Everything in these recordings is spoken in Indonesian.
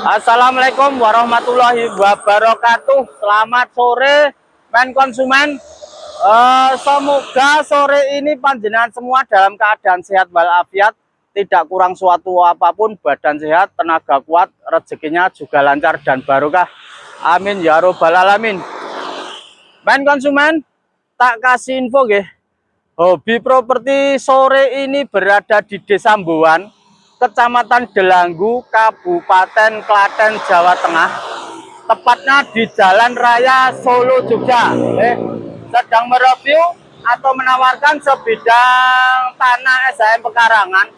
Assalamualaikum warahmatullahi wabarakatuh. Selamat sore, men konsumen. Semoga sore ini panjenengan semua dalam keadaan sehat walafiat, tidak kurang suatu apapun, badan sehat, tenaga kuat, rezekinya juga lancar dan barokah. Amin ya robbal alamin. Men konsumen, tak kasih info nggih. Hobi properti sore ini berada di Desa Mbowan, Kecamatan Delanggu, Kabupaten Klaten, Jawa Tengah. Tepatnya di Jalan Raya Solo, Jogja. Sedang mereview atau menawarkan sebidang tanah SHM pekarangan.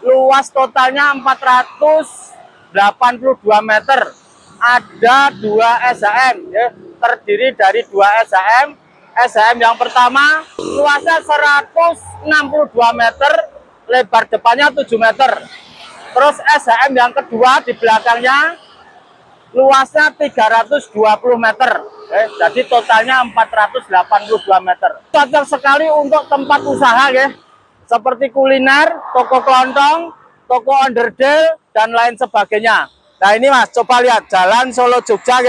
Luas totalnya 482 meter. Ada 2 SHM, terdiri dari 2 SHM. SHM yang pertama luasnya 162 meter, lebar depannya 7 meter. Terus SHM yang kedua di belakangnya luasnya 320 meter. Jadi totalnya 482 meter. Cocok sekali untuk tempat usaha seperti kuliner, toko kelontong, toko onderdil dan lain sebagainya. Nah ini Mas, coba lihat Jalan Solo Jogja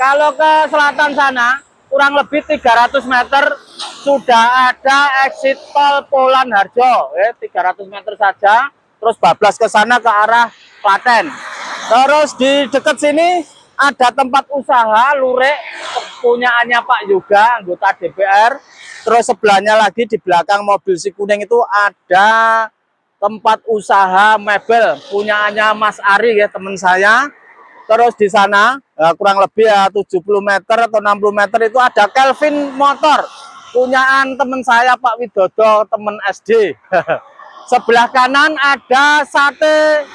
Kalau ke selatan sana kurang lebih 300 meter sudah ada exit tol Polan Harjo, 300 meter saja. Terus bablas ke sana ke arah Klaten. Terus di dekat sini ada tempat usaha lurik punyaannya Pak Yoga, anggota DPR. Terus sebelahnya lagi di belakang mobil si kuning itu ada tempat usaha mebel punyaannya Mas Ari teman saya. Terus di sana kurang lebih 70 meter atau 60 meter itu ada Kelvin Motor punyaan teman saya Pak Widodo, teman SD. Sebelah kanan ada sate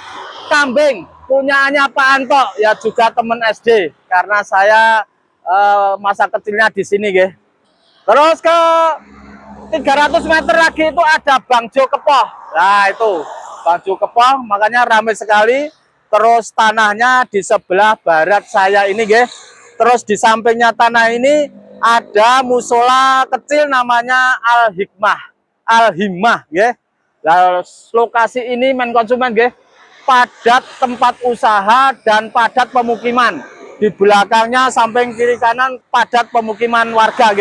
kambing punyaannya Pak Anto, ya juga teman SD karena saya masa kecilnya di sini Terus ke 300 meter lagi itu ada Bang Jo Kepoh. Nah itu Bang Jo Kepoh, makanya ramai sekali. Terus tanahnya di sebelah barat saya ini Terus di sampingnya tanah ini ada musola kecil namanya Al-Himmah Nah, lokasi ini men konsumen padat tempat usaha dan padat pemukiman. Di belakangnya samping kiri kanan padat pemukiman warga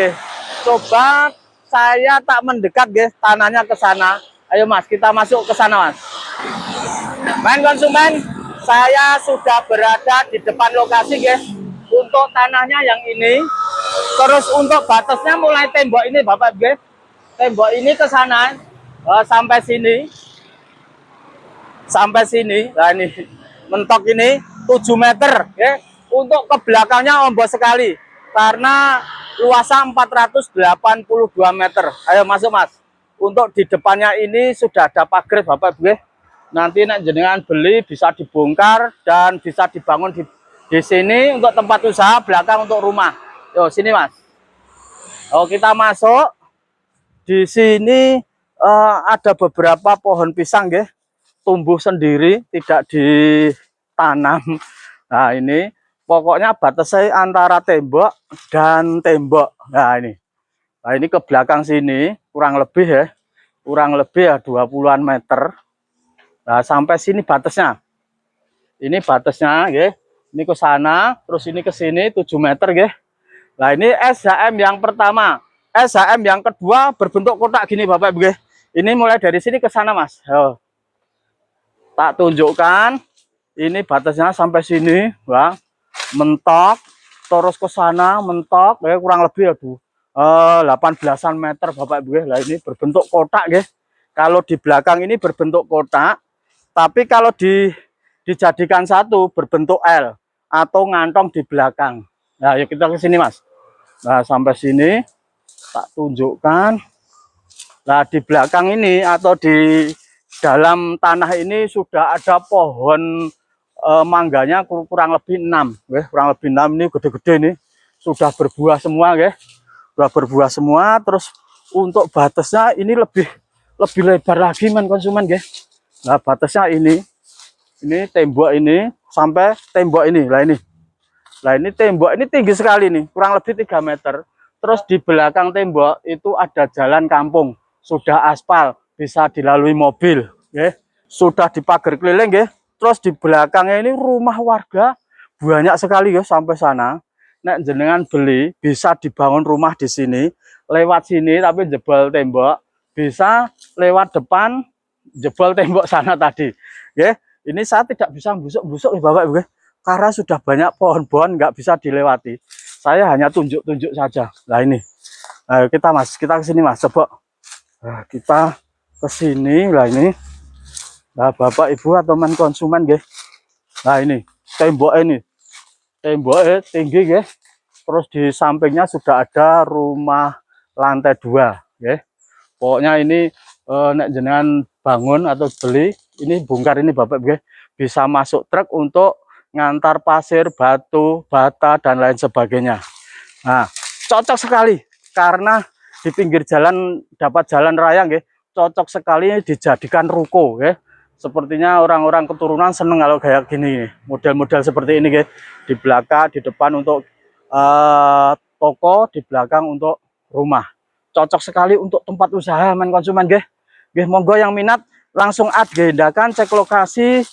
Coba saya tak mendekat tanahnya ke sana. Ayo Mas, kita masuk ke sana Mas. Men konsumen, saya sudah berada di depan lokasi untuk tanahnya yang ini. Terus untuk batasnya mulai tembok ini Bapak tembok ini ke sana sampai sini. Sampai sini. Nah ini mentok ini 7 meter Untuk ke belakangnya ombos sekali karena luasnya 482 meter. Ayo masuk Mas. Untuk di depannya ini sudah ada pagar Bapak Nanti nek jenengan beli bisa dibongkar dan bisa dibangun di sini untuk tempat usaha, belakang untuk rumah. Yo sini Mas. Oh kita masuk. Di sini ada beberapa pohon pisang tumbuh sendiri, tidak ditanam. Nah ini pokoknya batasnya antara tembok dan tembok. Nah ini ke belakang sini kurang lebih kurang lebih 20-an meter. Nah, sampai sini batasnya. Ini batasnya Ini ke sana, terus ini ke sini 7 meter Nah, ini SHM yang pertama. SHM yang kedua berbentuk kotak gini Bapak Ini mulai dari sini ke sana Mas. Tak tunjukkan. Ini batasnya sampai sini, Bang. Mentok, terus ke sana mentok kurang lebih 18-an meter Bapak Lah ini berbentuk kotak Kalau di belakang ini berbentuk kotak. Tapi kalau dijadikan satu berbentuk L atau ngantong di belakang. Nah, yuk kita ke sini Mas. Nah, sampai sini tak tunjukkan. Nah, di belakang ini atau di dalam tanah ini sudah ada pohon mangganya kurang lebih 6, kurang lebih 6 ini gede-gede ini. Sudah berbuah semua Sudah berbuah semua. Terus untuk batasnya ini lebih lebar lagi men konsumen Nah, batasnya ini tembok ini sampai tembok ini. Lah ini tembok ini tinggi sekali nih, kurang lebih 3 meter. Terus di belakang tembok itu ada jalan kampung, sudah aspal, bisa dilalui mobil Sudah dipagar keliling Terus di belakangnya ini rumah warga banyak sekali ya sampai sana. Nek jenengan beli bisa dibangun rumah di sini, lewat sini tapi jebol tembok, bisa lewat depan jebol tembok sana tadi. Ya, ini saya tidak bisa busuk-busuk ya Bapak Ibu, karena sudah banyak pohon-pohon nggak bisa dilewati. Saya hanya tunjuk-tunjuk saja. Nah ini, kita ke sini Mas, coba. Nah, kita ke sini lah ini. Nah, Bapak Ibu atau teman konsumen, guys. Nah ini temboknya tinggi, guys. Terus di sampingnya sudah ada rumah lantai 2, ya. Pokoknya ini nek jenengan bangun atau beli, ini bongkar ini Bapak Ibu, bisa masuk truk untuk ngantar pasir, batu, bata dan lain sebagainya. Nah, cocok sekali karena di pinggir jalan dapat jalan raya, nggih. Cocok sekali dijadikan ruko, nggih. Sepertinya orang-orang keturunan seneng kalau kayak gini, model-model seperti ini, nggih. Di belakang, di depan untuk toko, di belakang untuk rumah. Cocok sekali untuk tempat usaha men konsumen, nggih. Nggih, monggo yang minat langsung agendakan, cek lokasi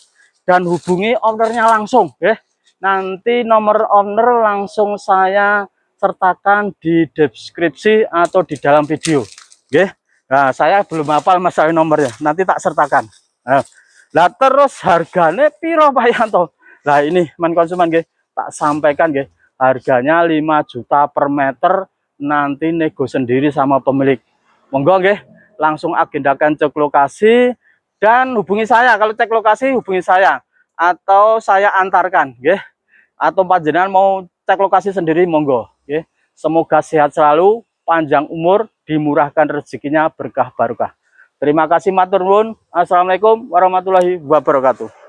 dan hubungi ownernya langsung, nggih. Nanti nomor owner langsung saya sertakan di deskripsi atau di dalam video, nggih. Nah, saya belum hafal masalah nomornya, nanti tak sertakan. Nah, terus harganya piro Pak Yanto? Nah, ini men konsumen, nggih, tak sampaikan, nggih. Harganya 5 juta per meter, nanti nego sendiri sama pemilik. Monggo nggih, langsung agendakan cek lokasi dan hubungi saya. Kalau cek lokasi hubungi saya atau saya antarkan, nggih. Atau panjenengan mau cek lokasi sendiri, monggo, nggih. Semoga sehat selalu, panjang umur, dimurahkan rezekinya, berkah barokah. Terima kasih matur nuwun. Assalamualaikum warahmatullahi wabarakatuh.